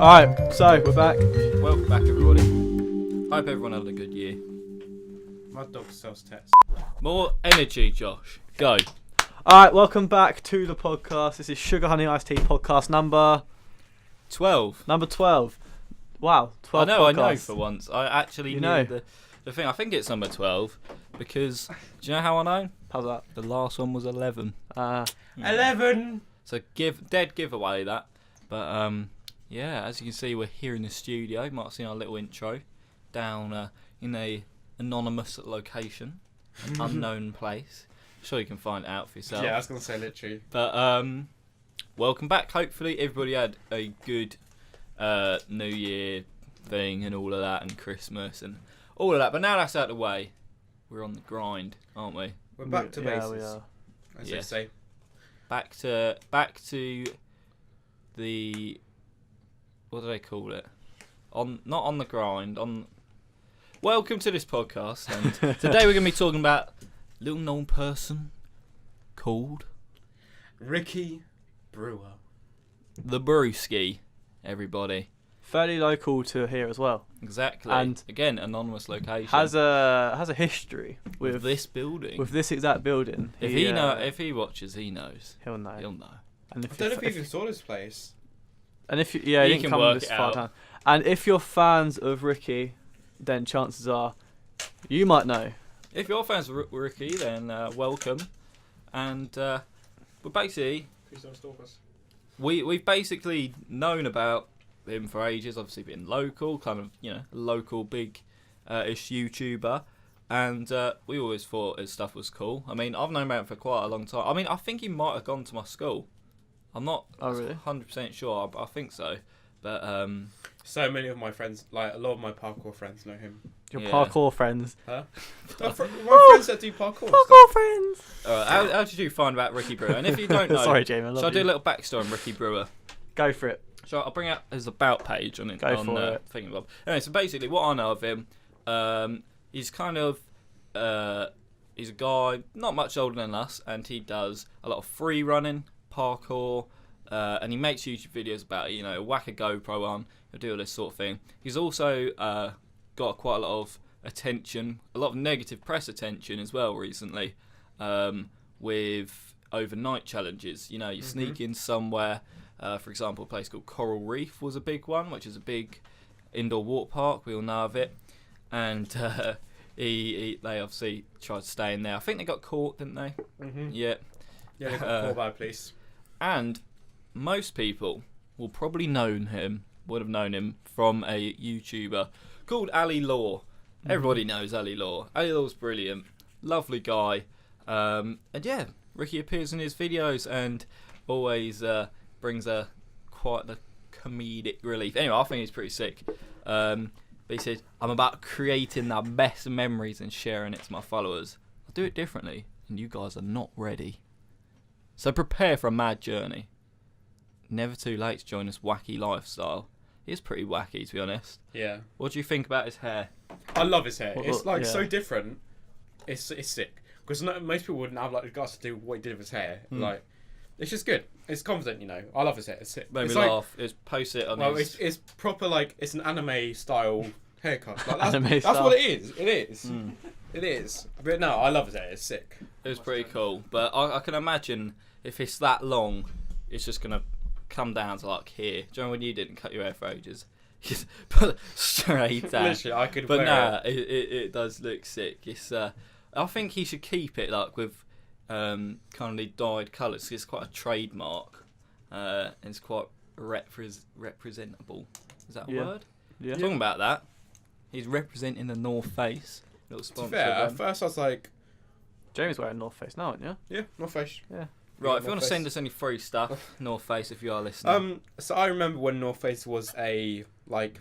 Alright, so we're back. Welcome back, everybody. Hope everyone had a good year. My dog sells tets. More energy, Josh. Go. Alright, welcome back to the podcast. This is SugarHoneyIcedTea podcast number 12. 12. Wow, 12 I know podcasts. for once. I actually You knew know. the thing. I think it's number 12 because, do you know how I know? How's that? The last one was 11. 11! So dead giveaway that. But yeah, as you can see, we're here in the studio. You might have seen our little intro down in a anonymous location, an unknown place. Sure, you can find it out for yourself. Yeah, I was going to say literally. But welcome back. Hopefully everybody had a good New Year thing and all of that, and Christmas and all of that. But now that's out of the way, we're on the grind, aren't we? We're back to bases, we are. as Yes. they say. Back to the, what do they call it? Not on the grind. Welcome to this podcast, and today we're going to be talking about a little known person called Rikke Brewer. the Brewski. Everybody. Fairly local to here as well. Exactly. And again, anonymous location. Has a history with this building. with this exact building. If he watches, he knows. he'll know. He'll know. And I don't know if you even saw this place. and if you, You he didn't can come work this it far out. down. And if you're fans of Ricky, then chances are you might know. If you're fans of Ricky, then welcome. And but basically, Please don't stalk us. we've basically known about him for ages. Obviously, being local, kind of local big ish YouTuber, and we always thought his stuff was cool. I mean, I've known about him for quite a long time. I mean, I think he might have gone to my school. I'm not Oh, really? 100% sure. I think so, but So many of my friends, like a lot of my parkour friends, know him. Your Yeah. parkour friends. Huh? my friends that do parkour. and Parkour friends. how did you find about Rikke Brewer? And if you don't know, Sorry, Jamie. I love shall I do you. a little backstory on Rikke Brewer? Go for it. So I'll bring out his about page on it. Go for it. Thingamabob. Anyway, so basically, what I know of him, he's kind of he's a guy not much older than us, and he does a lot of free running, parkour, and he makes YouTube videos about it. Whack a GoPro on, he'll do all this sort of thing. He's also got quite a lot of attention, a lot of negative press attention as well recently, with overnight challenges. You sneak in somewhere. For example, a place called Coral Reef was a big one, which is a big indoor water park. We all know of it. And they obviously tried to stay in there. I think they got caught, didn't they? Mm-hmm. Yeah. Yeah, they got caught by police. And most people would have known him from a YouTuber called Ali Law. Everybody knows Ali Law. Ali Law's brilliant. Lovely guy. And yeah, Ricky appears in his videos and always brings quite the comedic relief. Anyway, I think he's pretty sick. But he says, I'm about creating the best memories and sharing it to my followers. I'll do it differently, and you guys are not ready. So prepare for a mad journey. Never too late to join this wacky lifestyle. He is pretty wacky, to be honest. Yeah. What do you think about his hair? I love his hair. Well, It's like yeah. so different. It's sick. Because most people wouldn't have like the guts to do what he did with his hair. Like, it's just good. It's confident, I love his hair. It's sick. Made It's me like, laugh. It's post it on well, his... it's proper like it's an anime style haircut. Like, Anime that's style. what it is. It is. It is. But no, I love his hair. It's sick. It was pretty cool. But I can imagine if it's that long, it's just going to come down to like here. Do you know when you didn't cut your hair for ages? Just put it straight down. Literally, I could But wear it. it does look sick. It's I think he should keep it like with kind of dyed colours. It's quite a trademark. And it's quite representable. Is that a Yeah. word? Yeah. Talking about that, he's representing the North Face. Little To be sponsor. fair, of at them. first I was like, Jamie's wearing North Face now, aren't you? yeah, North Face. Yeah. Right, Yeah, if you want North to Face. send us any free stuff, North Face, if you are listening. So I remember when North Face was a like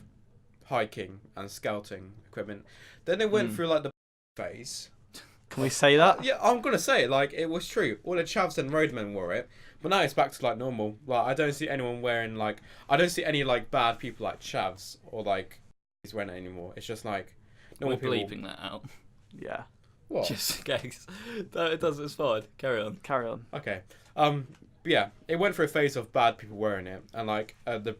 hiking and scouting equipment. Then they went through like the phase. Can we say that? Yeah, I'm gonna say it, like it was true. All the chavs and roadmen wore it, but now it's back to like normal. Like I don't see anyone wearing like I don't see any like bad people like chavs or like he's wearing it anymore. It's just like We're normal people. bleeping that out. Yeah. What? Just in case. No, it does, it's fine. Carry on. Carry on. Okay. yeah, it went through a phase of bad people wearing it, and like the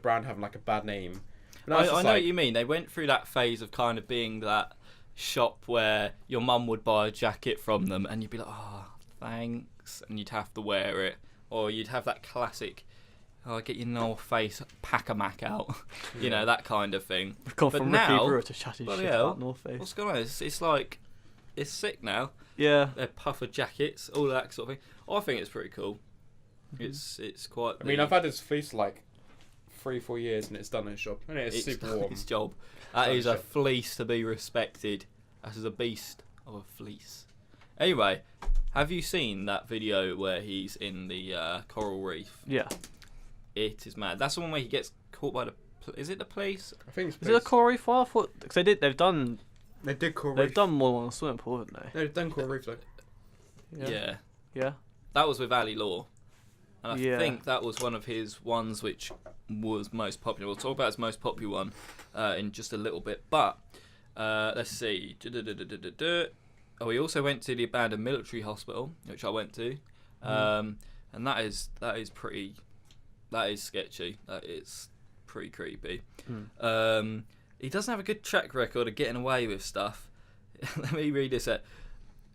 brand having like a bad name. But now it's I just know like, what you mean. They went through that phase of kind of being that shop where your mum would buy a jacket from them, and you'd be like, "Oh, thanks," and you'd have to wear it, or you'd have that classic, "Oh, get your North Face Pack-a-Mac out," you know, that kind of thing. We've gone But from now, Rikke Brewer to chatting bloody shit hell, about North Face. What's going on? It's like, it's sick now. Yeah. They're puffer jackets, all that sort of thing. I think it's pretty cool. It's quite. I mean, I've had this fleece like 3-4 years, and it's done in a shop, and it's super done warm. its job. That done is its a job. fleece to be respected. That is a beast of a fleece. Anyway, have you seen that video where he's in the coral reef? Yeah. It is mad. That's the one where he gets caught by the. Is it the police? I think it's Is it a coral reef one? I thought because they've done They did coral they've reef. done more on a swimming pool, haven't they? No, they've done coral reef though. Yeah. Yeah. That was with Ali Law. And I Yeah. think that was one of his ones which was most popular. We'll talk about his most popular one in just a little bit. But let's see. Oh, we also went to the abandoned military hospital, which I went to. And that is pretty... That is sketchy. That is pretty creepy. He doesn't have a good track record of getting away with stuff. Let me read this out.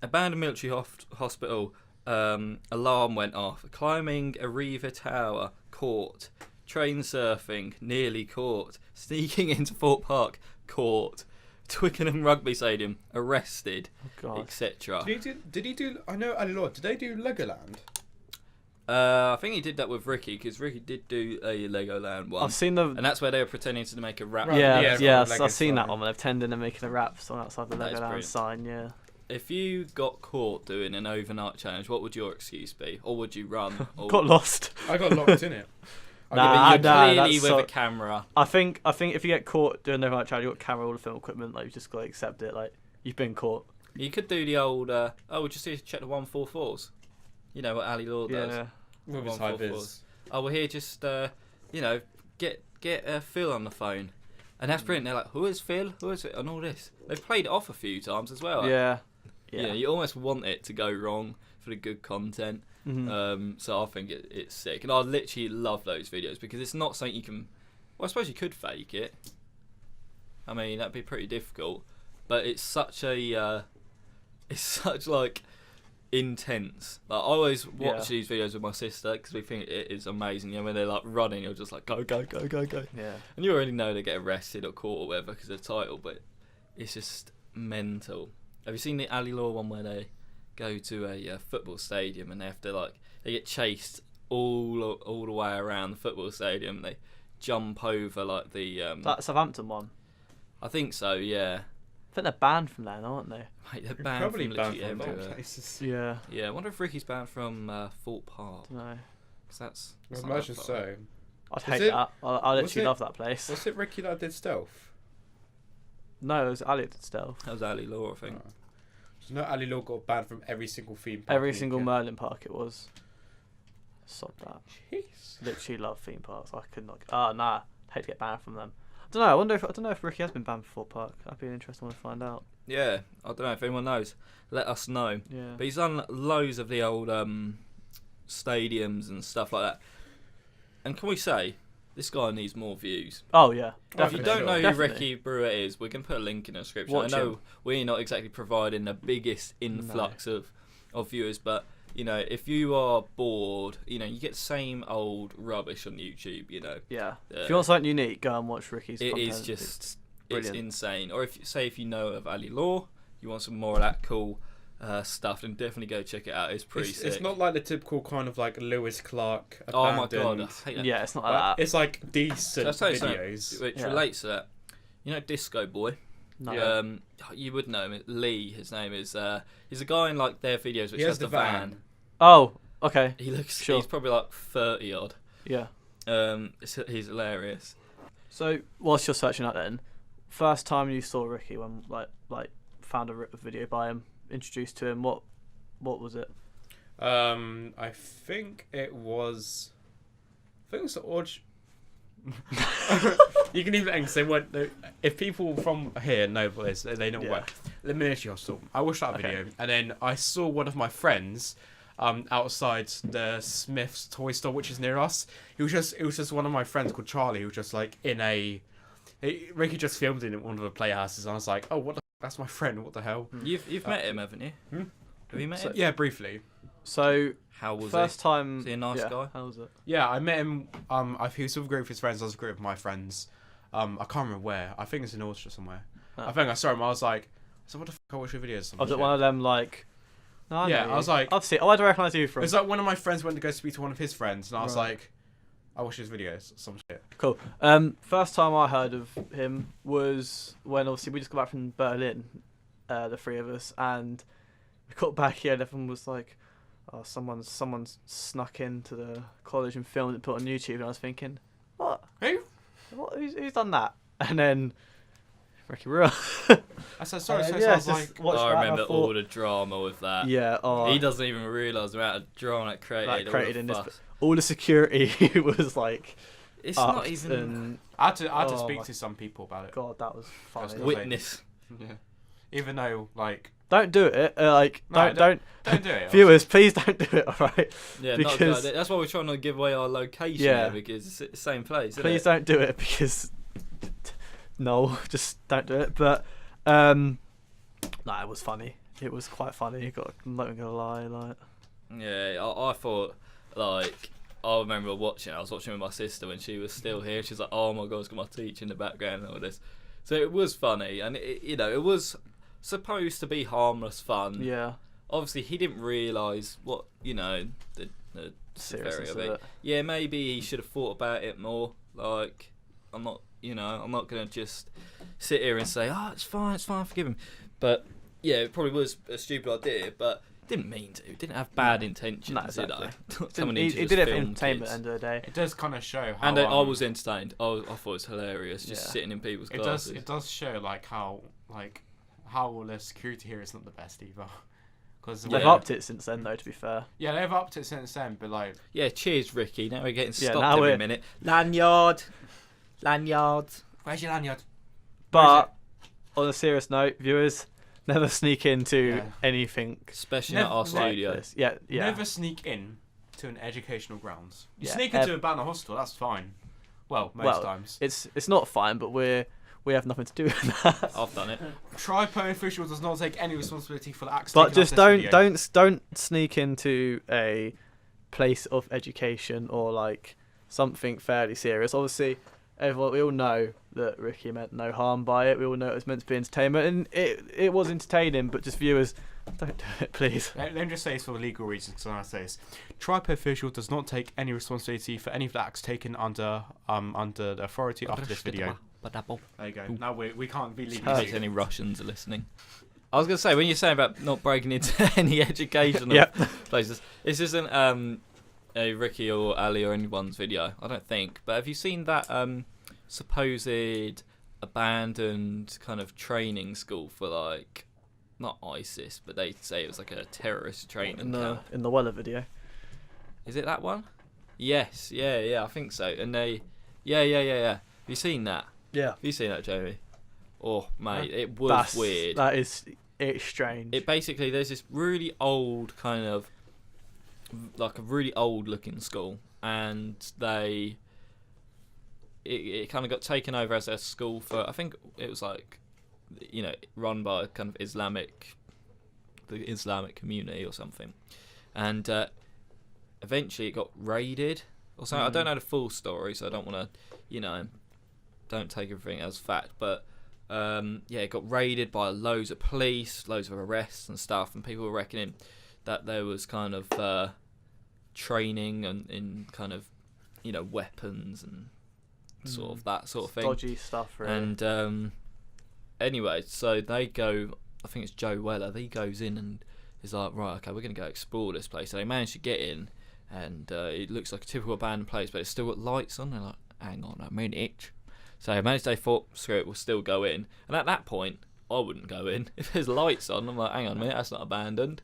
Abandoned military hospital, alarm went off. Climbing a Riva Tower, caught. Train surfing, nearly caught. Sneaking into Fort Park, caught. Twickenham Rugby Stadium, arrested, Oh God. etc. Did he do? I know Ali Law. Did they do Legoland? I think he did that with Ricky, because Ricky did do a Legoland one. I've seen the And that's where they were pretending to make a rap. Right, yeah, yeah, yeah, from the I've seen Lego that sign. one. Where they've tended and making a rap song outside the That is Legoland brilliant. sign. Yeah. If you got caught doing an overnight challenge, what would your excuse be? Or would you run? Or Got lost. I got locked in it. Nah, you're nah, clearly that's with so- a camera. I think if you get caught doing the overnight challenge, you got camera, all the film equipment. Like you just gotta accept it. Like you've been caught. You could do the old, we just need to check the 144s. You know what Ali Law does. Yeah. With his high vis. Oh, we're here just, get Phil on the phone. And that's brilliant. They're like, who is Phil? Who is it? And all this. They've played it off a few times as well. Yeah. You know, you almost want it to go wrong for the good content. Mhm. So I think it's sick. And I literally love those videos because it's not something you can... Well, I suppose you could fake it. I mean, that'd be pretty difficult. But it's such a... it's such, like, intense. Like, I always watch these videos with my sister because we think it is amazing. You know, when they're, like, running, you're just like, go, go, go, go, go. Yeah. And you already know they get arrested or caught or whatever because of the title, but it's just mental. Have you seen the Ali Law one where they go to a football stadium and they have to they get chased all the way around the football stadium? They jump over the That Southampton one. I think so, yeah. I think they're banned from there, now, aren't they? Mate, they're banned Probably from banned literally from a lot of everywhere. places. Yeah. Yeah, I wonder if Ricky's banned from Fort Park. Don't know. 'Cause that's I not that imagine far. so. I'd Was hate it- that. I was literally it- love that place. Was it Ricky that did Stealth? No, it was Ali that did Stealth. That was Ali Law, I think. Oh. So no, Ali Law got banned from every single theme park. Every in the single UK. Merlin park it was. Sod that. Jeez. Literally love theme parks. I could not. Nah. Hate to get banned from them. I don't know. I don't know if Ricky has been banned from Fort Park. That'd be an interesting one to find out. Yeah, I don't know if anyone knows. Let us know. Yeah. But he's done loads of the old stadiums and stuff like that. And can we say, this guy needs more views. Oh yeah. Oh, If you for don't sure. know who Definitely. Ricky Brewer is, we're going to put a link in the description. Watch I know him. we're not exactly providing the biggest influx of viewers, but, you know, if you are bored, you know, you get the same old rubbish on YouTube, you know. Yeah. Uh, If you want something unique, go and watch Ricky's It content. is just, it's brilliant. insane. Or if you know of Ali Law, you want some more of that cool stuff, then definitely go check it out. It's pretty sick. It's not like the typical kind of like Lewis Clark. Oh my god, I abandoned- hate that. Yeah, it's not like Like, that. it's like decent I'll tell you something videos. which Yeah. relates to that. You know Disco Boy? No. Yeah. You would know him. Lee, his name is. He's a guy in like their videos which He has has the the van. van. Oh. Okay. He looks. Sure. He's probably like 30 odd. Yeah. He's hilarious. So whilst you're searching out, then, first time you saw Ricky when like found a video by him, introduced to him, what was it? I think it was. I think it was the odd. You can even say what if people from here know what it is, they know Yeah. what. The military hospital. I watched that Okay. video, and then I saw one of my friends. outside the Smith's toy store, which is near us. It was just one of my friends called Charlie who was just like Ricky just filmed in one of the playhouses, and I was like, oh, what the that's my friend, what the hell? You've met him, haven't you? Have you met him? Yeah, briefly. So How was first time. Was he a nice guy? How was it? Yeah, I met him. He was with a group of his friends. I was with a group of my friends. I can't remember where. I think it's in Austria somewhere. Oh. I think I saw him. I was like, so what the fuck? I watch your videos. Was it one of them like? No, I Yeah, know I was you. like- I've seen. Oh, I don't recognise you from. It's like one of my friends went to go speak to one of his friends, and I was Right. like, I watch his videos. Some shit. Cool. First time I heard of him was when obviously we just got back from Berlin, the three of us, and we got back here and everyone was like, "Oh, someone's snuck into the college and filmed it and put it on YouTube." And I was thinking, "What? Who? What? Who's done that?" And then Rikke Brewer. I said sorry. So yeah, I was just like, watched that I and remember thought, all the drama with that. Yeah. Oh, He doesn't even realise the amount of drama that created. That created all in the this- fuss. all the security was like. It's not upped even and, I had to Oh speak my to some people about it. God, that was funny. That's witness. Yeah. Even though, like, Don't do it. Like, No, don't. don't do it. Viewers, please don't do it. All right. Yeah, Because- not that's why we're trying to give away our location. Yeah. There, because it's the same place. Isn't Please it? don't do it because no, just don't do it. But no, it was funny. It was quite funny. I'm not gonna lie, like Yeah, I thought like. I remember watching. I was watching with my sister when she was still here. She's like, "Oh my God, it's got my teacher in the background and all this." So it was funny, and it was supposed to be harmless fun. yeah, Obviously, he didn't realise what the seriousness severity of of it. it. Yeah, maybe he should have thought about it more. Like, I'm not gonna just sit here and say, "Oh, it's fine, forgive him." But yeah, it probably was a stupid idea, but. Didn't mean to. Didn't have bad intentions, No, exactly. did I? Someone He needs to did just it for film entertainment kids. at the end of the day. It does kind of show how. And I was entertained. I thought it was hilarious, just Yeah. sitting in people's It classes. does. It does show how the security here is not the best either. Because They've Yeah. upped it since then, though. To be fair, yeah, they've upped it since then, but like Yeah, cheers, Ricky. Now we're getting Yeah, stopped now every we're- minute. Lanyard. where's your lanyard? but on a serious note, viewers, never sneak into Yeah. anything Especially Never- at our like like studio. this. Yeah, yeah. Never sneak in to an educational grounds. You Yeah, sneak into a banner hostel, that's fine. Well, most times. It's not fine, but we have nothing to do with that. I've done it. Tripo official does not take any responsibility for the acts. But taken just out of this video. don't sneak into a place of education or like something fairly serious. Obviously, we all know that Ricky meant no harm by it. We all know it was meant to be entertainment, and it was entertaining. But just viewers, don't do it, please. Let me just say this for legal reasons, because I say this. Tripo official does not take any responsibility for any of the acts taken under the authority after this video. There you go. Now we can't be In legally. case any Russians are listening. I was going to say, when you're saying about not breaking into any educational Yep. places, this isn't a Ricky or Ali or anyone's video, I don't think. But have you seen that supposed abandoned kind of training school for like, not ISIS, but they say it was like a terrorist training camp? In the Weller video. Is it that one? Yes, yeah, I think so. And they, yeah. Have you seen that? Yeah. Have you seen that, Jamie? Oh, mate, it was weird. It's strange. It basically, there's this really old kind of, like a really old looking school, and it kind of got taken over as a school for, I think it was like, run by kind of the Islamic community or something, and eventually it got raided or something. I don't know the full story, so I don't want to, don't take everything as fact, but it got raided by loads of police, loads of arrests and stuff, and people were reckoning that there was kind of training and in kind of weapons and sort of that sort of thing, dodgy stuff, really. and anyway, so they go, I think it's Joe Weller, he goes in and is like, right, okay, we're going to go explore this place. So they manage to get in, and it looks like a typical abandoned place, but it's still got lights on. They're like, hang on a minute. So they thought, screw it, we'll still go in. And at that point, I wouldn't go in. If there's lights on, I'm like, hang on a minute, that's not abandoned.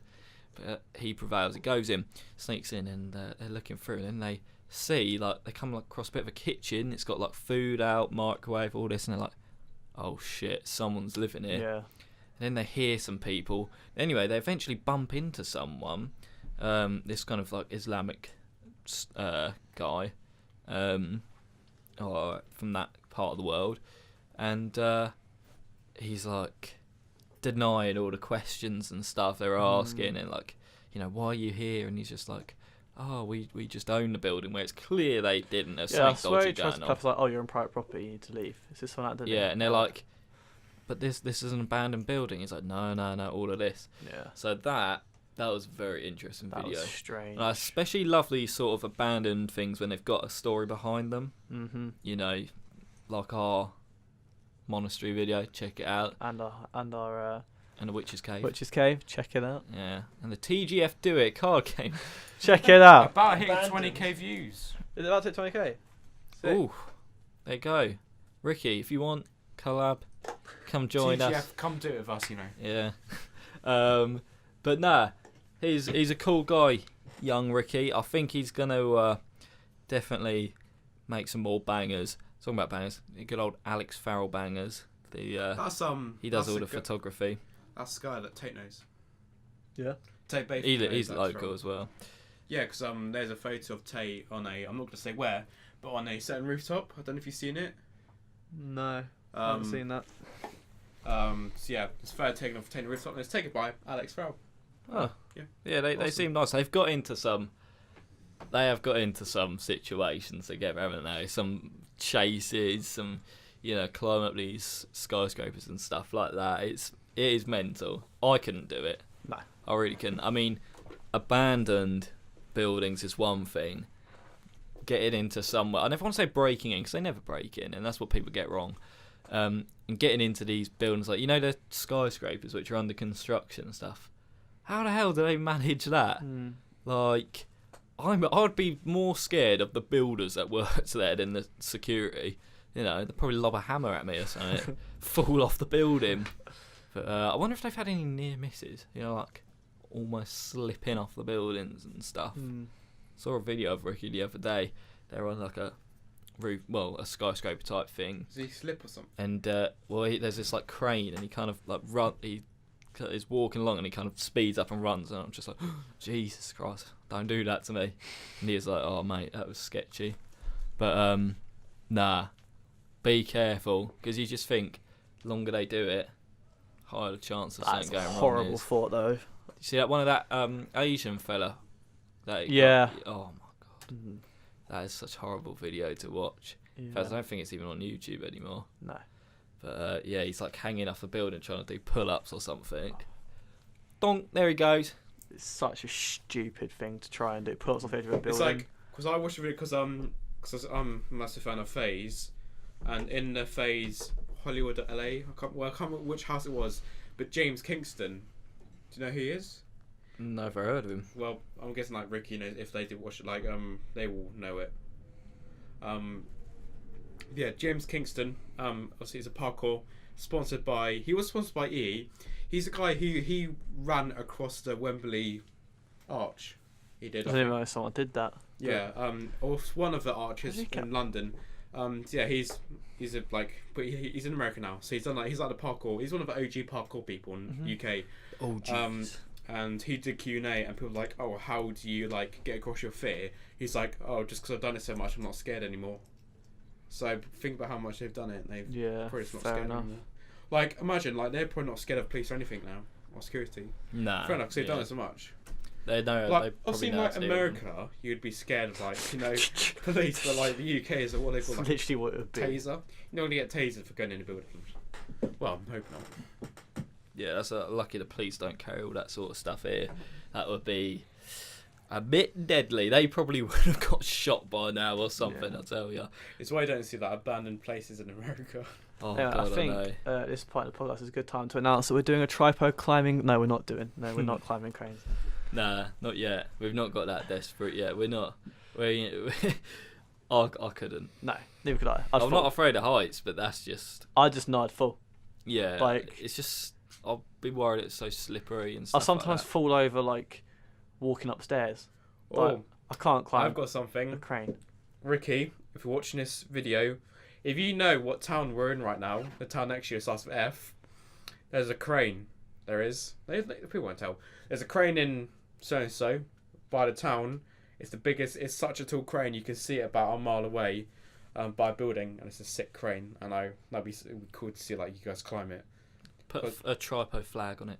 But he prevails. He goes in, sneaks in, and they're looking through, and then they see, like, they come across a bit of a kitchen. It's got, like, food out, microwave, all this, and they're like, oh, shit, someone's living here. Yeah. And then they hear some people. Anyway, they eventually bump into someone, this kind of like Islamic guy from that part of the world, and he's like denying all the questions and stuff they were asking, and like, you know, why are you here? And he's just like, oh, we just own the building, where it's clear they didn't. There's Yeah, I something swear dodgy he tries to going on. clap like, oh, you're on private property, you need to leave. Is this one that didn't? Yeah, and they're like, but this is an abandoned building. He's like, no, all of this. Yeah. So that was a very interesting That video. was strange. And I especially love these sort of abandoned things when they've got a story behind them. Mm-hmm. You know, like our monastery video, check it out. And our And the Witch's Cave. Witch's Cave, check it out. Yeah. And the TGF Do It card game. Check it out. About hitting 20k views. Is it about to hit 20k? Sick. Ooh, there you go. Ricky, if you want collab, come join TGF, us. come do it with us, you know. Yeah. But nah, he's a cool guy, young Ricky. I think he's gonna definitely make some more bangers. Talking about bangers, good old Alex Farrell bangers. That's He does all the photography. That's the guy that Tate knows. Yeah. Tate Baker. He's local as well. Yeah, because there's a photo of Tate on I'm not going to say where, but on a certain rooftop. I don't know if you've seen it. No, I haven't seen that. So yeah, it's fair taken off Tate rooftop, and it's taken by Alex Farrell. Oh, yeah. They Awesome. seem nice. They have got into some situations together, haven't they? Some chases, some, you know, climb up these skyscrapers and stuff like that. It is mental. I couldn't do it. No. I really couldn't. I mean, abandoned buildings is one thing. Getting into somewhere, I never want to say breaking in, because they never break in, and that's what people get wrong. And getting into these buildings, like, you know, the skyscrapers which are under construction and stuff. How the hell do they manage that? Like, I'd be more scared of the builders that worked there than the security. You know, they'd probably lob a hammer at me or something, fall off the building. But I wonder if they've had any near misses. You know, like almost slipping off the buildings and stuff. Saw a video of Ricky the other day. They're on like a roof, well, a skyscraper type thing. Does he slip or something? And there's this like crane, and he kind of like is walking along, and he kind of speeds up and runs, and I'm just like, Jesus Christ, don't do that to me. And he was like, oh mate, that was sketchy. But nah, be careful, because you just think the longer they do it, higher the chance of something going wrong. That's a horrible thought, though. You see that one of that Asian fella? Yeah. Oh my god, that is such a horrible video to watch. Yeah. In fact, I don't think it's even on YouTube anymore. No. But yeah, he's like hanging off the building trying to do pull-ups or something. Donk, there he goes. It's such a stupid thing to try and do. Put off the edge of a building. It's like, because I watched the video because I'm a massive fan of FaZe, and in the FaZe Hollywood LA, I can't remember which house it was, but James Kingston, do you know who he is? Never heard of him. Well, I'm guessing like Ricky knows, if they did watch it, like they will know it. Yeah, James Kingston. Obviously, he's a parkour he was sponsored by EE. He's the guy who he ran across the Wembley arch. He did. I didn't know someone did that. Yeah. Or one of the arches Really? in London. Yeah, he's a but he's in America now. So he's done he's like the parkour. He's one of the OG parkour people in UK. Oh, jeez. And he did Q&A, and people were like, oh, how do you like get across your fear? He's like, oh, just because I've done it so much, I'm not scared anymore. So think about how much they've done it, and they've probably just not fair scared enough. anymore. Like, imagine, like, they're probably not scared of police or anything now, or security. Nah. Fair enough, because they've done it so much. They know. Like, they probably obviously, know like how to do it. America, you'd be scared of, like, you know, police, but like the UK is what they call like Literally what it would be. taser. You don't get tasered for going in a building. Well, I'm hoping not. Yeah, that's lucky the police don't carry all that sort of stuff here. That would be a bit deadly. They probably would have got shot by now or something, Yeah. I'll tell you. It's why I don't see that abandoned places in America. Oh, Yeah, God, I think know. this point of the podcast is a good time to announce that we're doing a tripod climbing. No, we're not doing. No, we're not climbing cranes. Nah, not yet. We've not got that desperate yet. We're not. I couldn't. No, neither could I. I'm not afraid of heights, but that's just... I just nod full. Yeah, Like- it's just... I'll be worried it's so slippery and I stuff sometimes like fall over like walking upstairs. Oh, Like, I can't climb I've got a something. crane. Ricky, if you're watching this video, if you know what town we're in right now, the town next to you starts with F, there's a crane. There is. People won't tell. There's a crane in so-and-so, by the town. It's the biggest. It's such a tall crane. You can see it about a mile away, by a building, and it's a sick crane. And that'd be cool to see like you guys climb it. Put a tripo flag on it.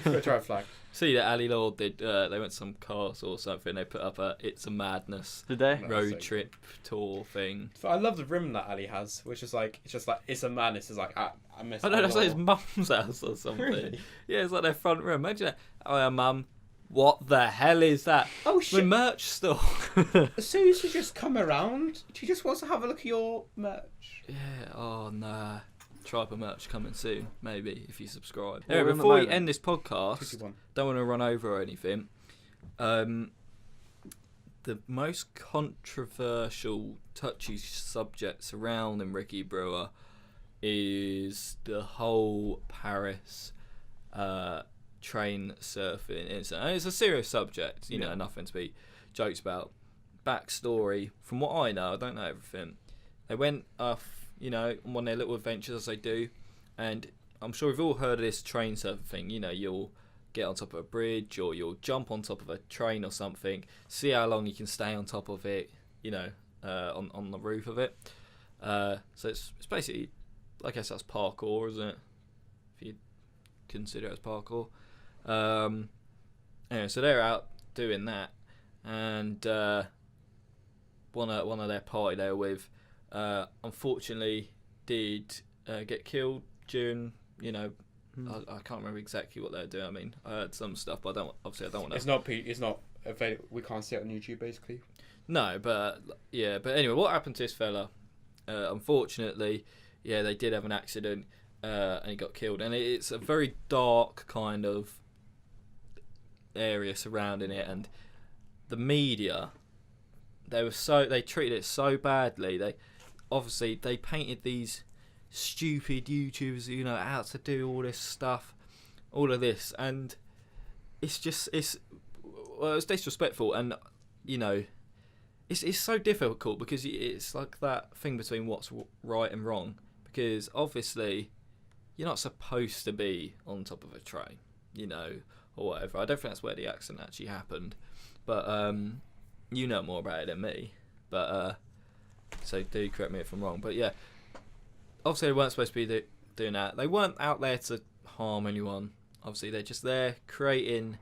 Put a tri flag. See that Ali Lord did. They went to some castle or something. They put up a "It's a Madness" Did they? No. road sick. trip tour thing. But I love the rim that Ali has, which is like it's just like it's a madness. It's like I miss. I know that's like his mum's house or something. Really? Yeah, it's like their front room. Imagine that. Oh, yeah, mum. What the hell is that? Oh The shit! merch store. As soon as you just come around, she just wants to have a look at your merch. Yeah. Oh nah. Triper merch coming soon, maybe if you subscribe. Yeah, Anyway, we're in the before we moment. end this podcast, 51. don't want to run over or anything. The most controversial, touchy subject surrounding Rikke Brewer is the whole Paris train surfing incident. And it's a serious subject, you know, Yeah. nothing to be joked about. Backstory, from what I know, I don't know everything. They went off, you know, on one of their little adventures as they do, and I'm sure we've all heard of this train surfing thing. You know, you'll get on top of a bridge or you'll jump on top of a train or something, see how long you can stay on top of it, you know, on the roof of it. So it's basically, I guess that's parkour, isn't it? If you consider it as parkour. Anyway, so they're out doing that, and one of their party they were with, unfortunately, did get killed during, you know, I can't remember exactly what they were doing. I mean, I heard some stuff, but I don't want to. It's not available. We can't see it on YouTube, basically. No, but yeah, but anyway, what happened to this fella? Unfortunately, yeah, they did have an accident, and he got killed, and it's a very dark kind of area surrounding it, and the media, they treated it so badly. They painted these stupid YouTubers, you know, out to do all this stuff, all of this, and it's disrespectful, and you know, it's so difficult because it's like that thing between what's right and wrong, because obviously you're not supposed to be on top of a train, you know, or whatever. I don't think that's where the accident actually happened, but you know more about it than me, but so do correct me if I'm wrong, but yeah, obviously they weren't supposed to be doing that. They weren't out there to harm anyone. Obviously they're just there creating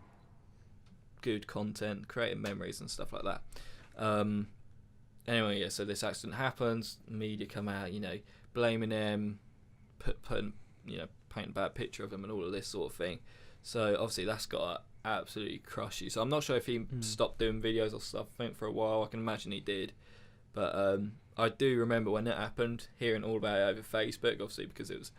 good content, creating memories and stuff like that. Anyway, yeah, so this accident happens, media come out, you know, blaming them, putting, you know, painting a bad picture of them and all of this sort of thing. So obviously that's got to absolutely crush you. So I'm not sure if he stopped doing videos or stuff, I think, for a while. I can imagine he did. But I do remember when it happened, hearing all about it over Facebook, obviously, because it was,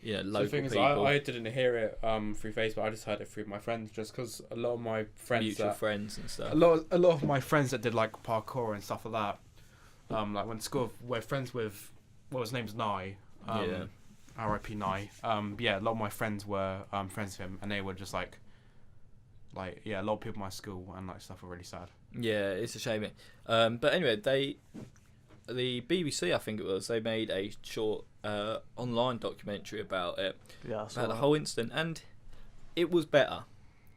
you know, local the thing people. is, I didn't hear it through Facebook. I just heard it through my friends, just because a lot of my friends, mutual friends and stuff. a lot of my friends that did like parkour and stuff like that. Like when school, we're friends with, well, his name's Nye. Yeah. R.I.P. Nye. Yeah, a lot of my friends were friends with him, and they were just like yeah, a lot of people in my school and like stuff were really sad. Yeah, it's a shame. But anyway, the BBC, I think it was, they made a short online documentary about it, Yeah, about the whole incident, and it was better.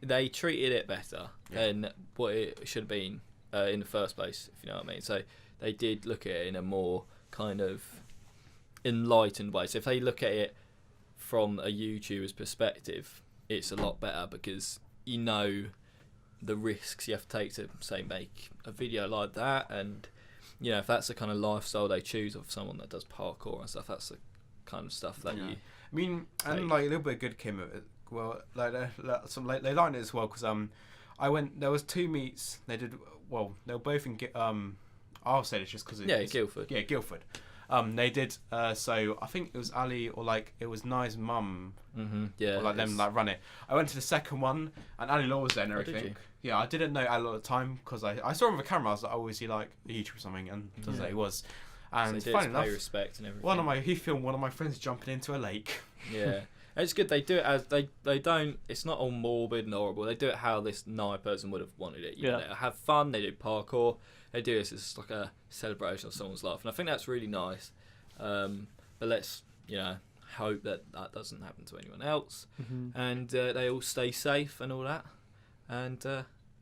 They treated it better than what it should have been in the first place, if you know what I mean. So they did look at it in a more kind of enlightened way. So if they look at it from a YouTuber's perspective, it's a lot better, because you know the risks you have to take to, say, make a video like that, and you know, if that's the kind of lifestyle they choose of someone that does parkour and stuff, that's the kind of stuff that you. I mean, and like a little bit of good came of it. Well, like they lined it as well, because I went. There was 2 meets. They did well. They were both in. I'll say this just because Guildford. Yeah, Guildford. They did. So I think it was Ali, or like it was Nye's mum. Yeah. Or like them like run it. I went to the second one, and Ali Law was there and everything. Did you? Yeah, I didn't know Ali Law at the time, because I saw him on the camera. I was like, oh, is he like a YouTuber or something? And turns out he was. And so funny enough, pay respect and everything. he filmed one of my friends jumping into a lake. Yeah. It's good they do it as they don't. It's not all morbid and horrible. They do it how this Nye person would have wanted it. You know, they have fun. They do parkour. They do this as like a celebration of someone's life, and I think that's really nice. But let's, you know, hope that doesn't happen to anyone else, and they all stay safe and all that. And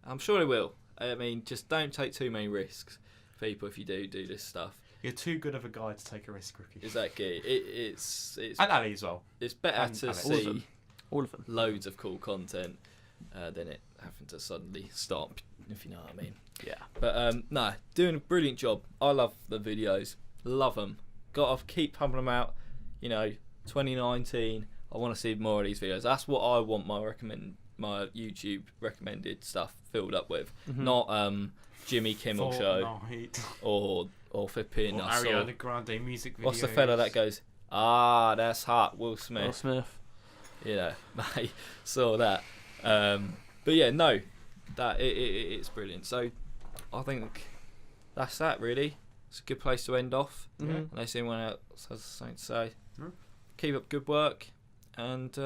I'm sure they will. I mean, just don't take too many risks, people. If you do this stuff, you're too good of a guy to take a risk, Ricky. Exactly. It's and Ali as well. It's better to see all of them, loads of cool content than it having to suddenly stop. If you know what I mean. Yeah. But no, doing a brilliant job. I love the videos. Love them. Got to keep pumping them out. 2019. I want to see more of these videos. That's what I want my YouTube recommended stuff filled up with. Not Jimmy Kimmel show or flipping Ariana Grande music videos. What's the fella that goes, that's hot, Will Smith. Will Smith. Mate, saw that. But yeah, no, that it's brilliant. So I think that's that really. It's a good place to end off. Unless anyone else has something to say. Keep up good work, and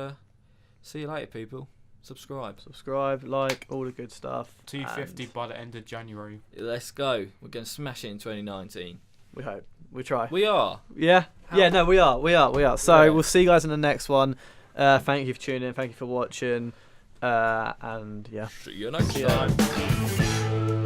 see you later, people. Subscribe, like, all the good stuff. 250 by the end of January. Let's go. We're going to smash it in 2019. We hope. We try. We are. Yeah. Yeah, no, we are. So we'll see you guys in the next one. Thank you for tuning in. Thank you for watching. And yeah. See you next time.